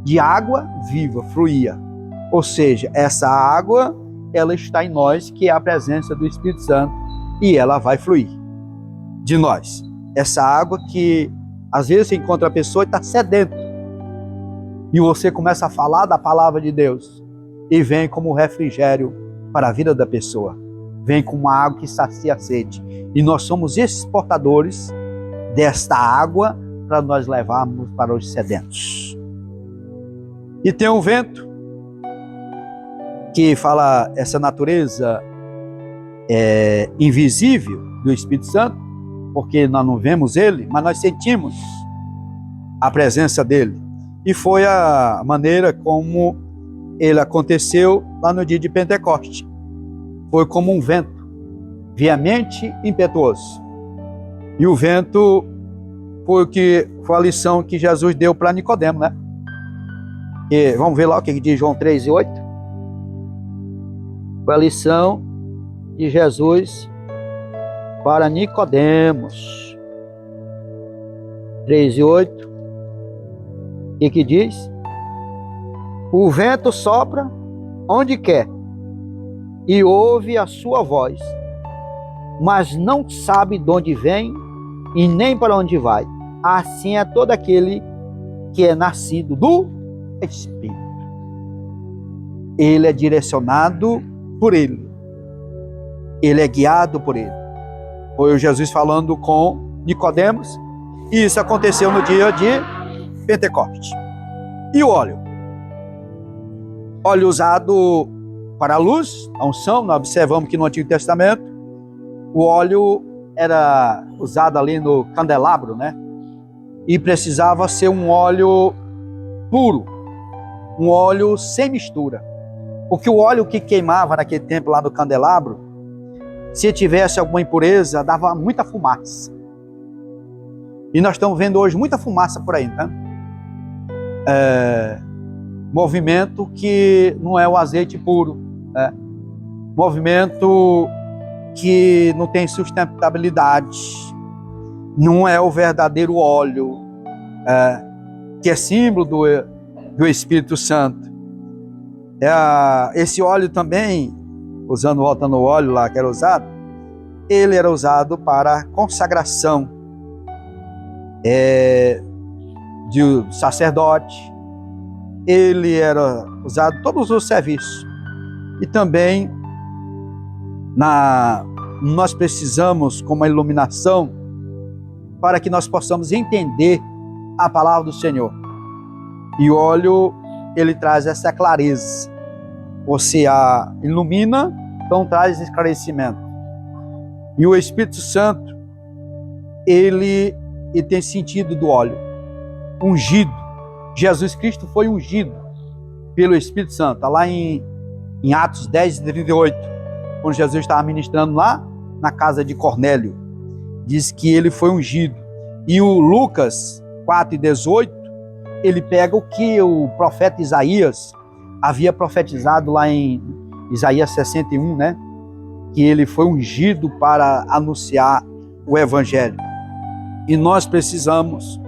de água viva, fluía. Ou seja, essa água, ela está em nós, que é a presença do Espírito Santo, e ela vai fluir de nós. Essa água que, às vezes, você encontra a pessoa e está sedento, e você começa a falar da palavra de Deus, e vem como refrigério para a vida da pessoa. Vem como uma água que sacia a sede. E nós somos esses portadores desta água para nós levarmos para os sedentos. E tem um vento que fala essa natureza invisível do Espírito Santo, porque nós não vemos ele, mas nós sentimos a presença dele. E foi a maneira como ele aconteceu lá no dia de Pentecoste. Foi como um vento, veemente impetuoso. E o vento foi a lição que Jesus deu para Nicodemo, né? E vamos ver lá o que diz João 3:8. Foi a lição de Jesus para Nicodemos. 3:8. E que diz: o vento sopra onde quer e ouve a sua voz, mas não sabe de onde vem e nem para onde vai. Assim é todo aquele que é nascido do Espírito. Ele é direcionado por ele. Ele é guiado por ele. Foi o Jesus falando com Nicodemos, e isso aconteceu no dia de Pentecoste. E o óleo? Óleo usado para a luz, a unção. Nós observamos que no Antigo Testamento o óleo era usado ali no candelabro, né? E precisava ser um óleo puro, um óleo sem mistura. Porque o óleo que queimava naquele tempo lá no candelabro, se tivesse alguma impureza, dava muita fumaça. E nós estamos vendo hoje muita fumaça por aí, né? Movimento que não é o azeite puro, né? Movimento que não tem sustentabilidade, não é o verdadeiro óleo, que é símbolo do Espírito Santo. Esse óleo também, voltando o óleo lá que era usado, ele era usado para consagração de sacerdote. Ele era usado em todos os serviços. E também nós precisamos, como a iluminação, para que nós possamos entender a palavra do Senhor. E o óleo, ele traz essa clareza. Você a ilumina, então traz esclarecimento. E o Espírito Santo, ele tem sentido do óleo. Ungido. Jesus Cristo foi ungido pelo Espírito Santo. Está lá em Atos 10:38, quando Jesus estava ministrando lá na casa de Cornélio. Diz que ele foi ungido. E o Lucas 4:18, ele pega o que o profeta Isaías havia profetizado lá em Isaías 61, né? Que ele foi ungido para anunciar o evangelho. E nós precisamos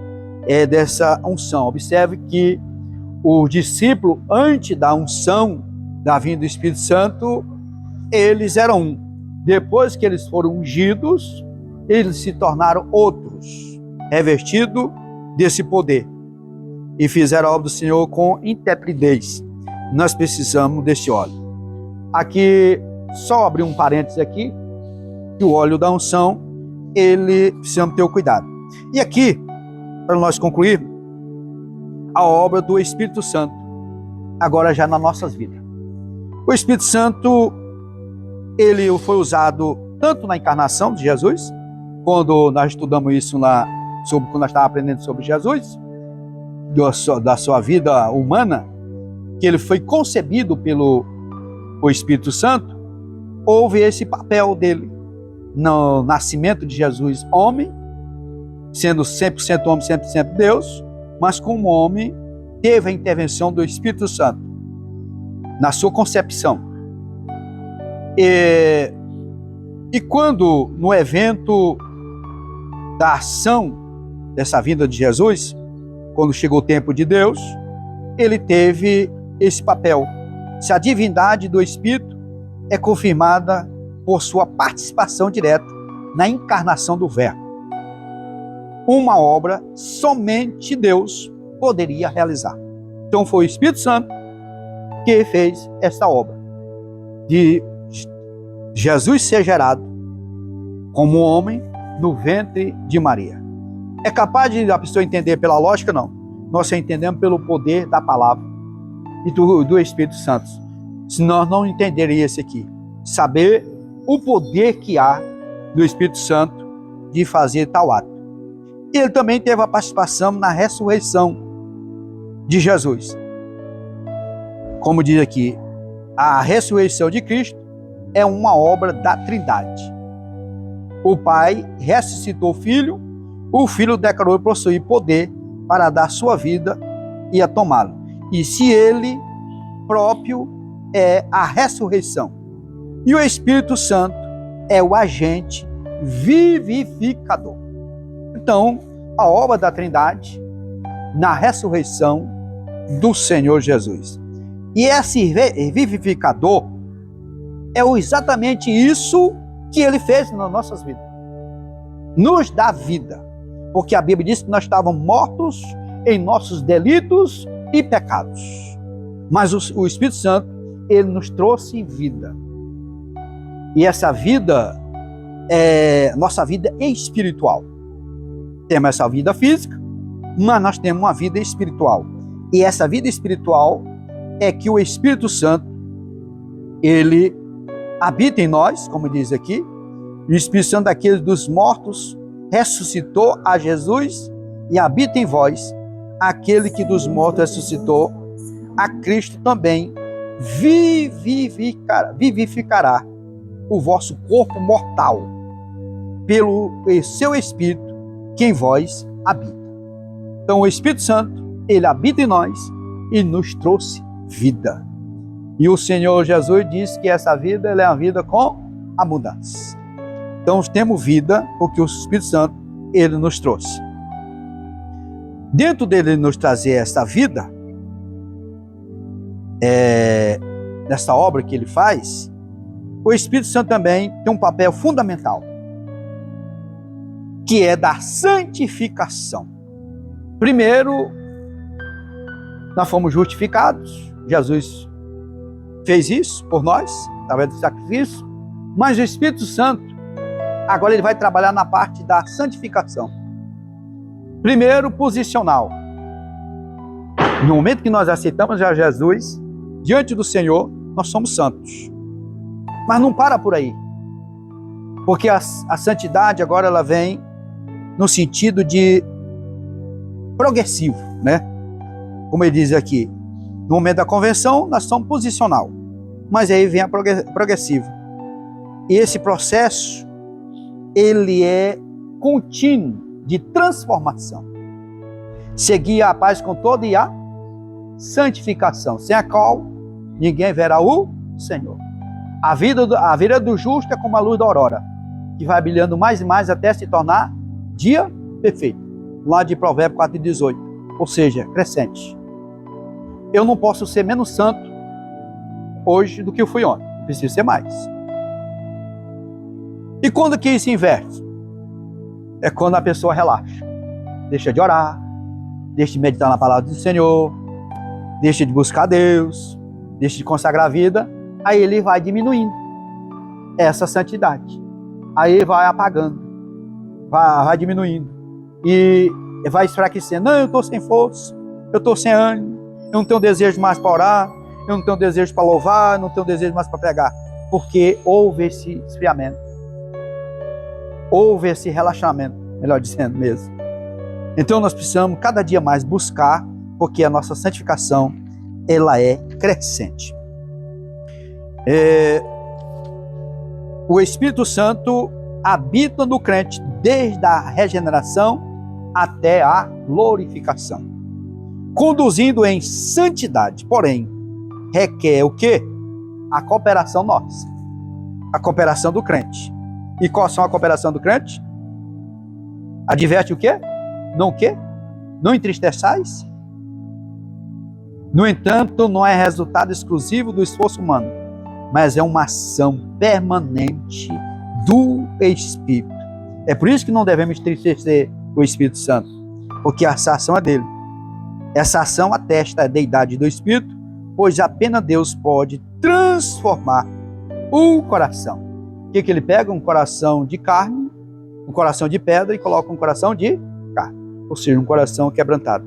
dessa unção. Observe que o discípulo, antes da unção da vinda do Espírito Santo, eles eram um. Depois que eles foram ungidos, eles se tornaram outros, revestidos desse poder. E fizeram a obra do Senhor com intrepidez. Nós precisamos desse óleo. Aqui, só abrir um parênteses aqui, que o óleo da unção, ele precisa ter o cuidado. E aqui, para nós concluir, a obra do Espírito Santo, agora já nas nossas vidas. O Espírito Santo, ele foi usado tanto na encarnação de Jesus, quando nós estudamos isso quando nós estávamos aprendendo sobre Jesus, da sua vida humana, que ele foi concebido pelo Espírito Santo, houve esse papel dele no nascimento de Jesus, homem, sendo 100% homem, 100% Deus, mas como homem, teve a intervenção do Espírito Santo na sua concepção. E quando, no evento da ação dessa vinda de Jesus, quando chegou o tempo de Deus, ele teve esse papel. Se a divindade do Espírito é confirmada por sua participação direta na encarnação do Verbo. Uma obra somente Deus poderia realizar. Então foi o Espírito Santo que fez essa obra de Jesus ser gerado como homem no ventre de Maria. É capaz de a pessoa entender pela lógica? Não. Nós só entendemos pelo poder da palavra e do Espírito Santo. Se nós não entenderíamos isso aqui, saber o poder que há do Espírito Santo de fazer tal ato. Ele também teve a participação na ressurreição de Jesus. Como diz aqui, a ressurreição de Cristo é uma obra da Trindade. O Pai ressuscitou o Filho declarou possuir poder para dar sua vida e a tomá-lo. E se ele próprio é a ressurreição. E o Espírito Santo é o agente vivificador. Então, a obra da Trindade na ressurreição do Senhor Jesus. E esse vivificador é exatamente isso que ele fez nas nossas vidas. Nos dá vida. Porque a Bíblia diz que nós estávamos mortos em nossos delitos e pecados. Mas o Espírito Santo, ele nos trouxe vida. E essa vida nossa vida é espiritual. Temos essa vida física, mas nós temos uma vida espiritual. E essa vida espiritual é que o Espírito Santo, ele habita em nós, como diz aqui. E o Espírito Santo daqueles dos mortos ressuscitou a Jesus e habita em vós. Aquele que dos mortos ressuscitou a Cristo também vivificará o vosso corpo mortal pelo seu Espírito que em vós habita. Então o Espírito Santo, ele habita em nós e nos trouxe vida. E o Senhor Jesus disse que essa vida é uma vida com abundância. Então temos vida porque o Espírito Santo, ele nos trouxe. Dentro dele nos trazer essa vida, nessa obra que ele faz, o Espírito Santo também tem um papel fundamental, que é da santificação. Primeiro, nós fomos justificados, Jesus fez isso por nós, através do sacrifício, mas o Espírito Santo, agora ele vai trabalhar na parte da santificação. Primeiro, posicional. No momento que nós aceitamos já Jesus, diante do Senhor, nós somos santos. Mas não para por aí. Porque a santidade agora ela vem no sentido de progressivo, né? Como ele diz aqui, No momento da conversão, nós somos posicional. Mas aí vem a progressiva. E esse processo, ele é contínuo de transformação. Seguir a paz com toda e a santificação, sem a qual ninguém verá o Senhor. A vida do justo é como a luz da aurora, que vai brilhando mais e mais até se tornar dia perfeito. Lá de Provérbios 4:18. Ou seja, crescente. Eu não posso ser menos santo hoje do que eu fui ontem. Eu preciso ser mais. E quando que isso inverte? É quando a pessoa relaxa. Deixa de orar, deixa de meditar na palavra do Senhor, deixa de buscar Deus, deixa de consagrar a vida. Aí ele vai diminuindo essa santidade. Aí ele vai apagando, vai diminuindo. E vai enfraquecendo. Não, eu estou sem força, eu estou sem ânimo, eu não tenho desejo mais para orar, eu não tenho desejo para louvar, eu não tenho desejo mais para pregar. Porque houve esse esfriamento. Houve esse relaxamento, melhor dizendo mesmo. Então nós precisamos cada dia mais buscar, porque a nossa santificação, ela é crescente. O Espírito Santo habita no crente desde a regeneração até a glorificação, conduzindo em santidade. Porém, requer o quê? A cooperação nossa, a cooperação do crente. E qual são a cooperação do crente? Adverte o quê? Não o quê? Não entristeçais? No entanto, não é resultado exclusivo do esforço humano, mas é uma ação permanente do Espírito. É por isso que não devemos entristecer o Espírito Santo, porque essa ação é dele. Essa ação atesta a deidade do Espírito, pois apenas Deus pode transformar o coração. O que ele pega? Um coração de carne, um coração de pedra e coloca um coração de carne, ou seja, um coração quebrantado.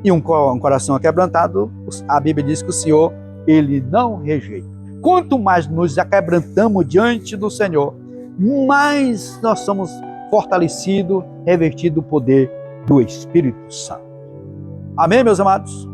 E um coração quebrantado, a Bíblia diz que o Senhor, ele não rejeita. Quanto mais nos aquebrantamos diante do Senhor, mais nós somos fortalecidos, revestidos do poder do Espírito Santo. Amém, meus amados?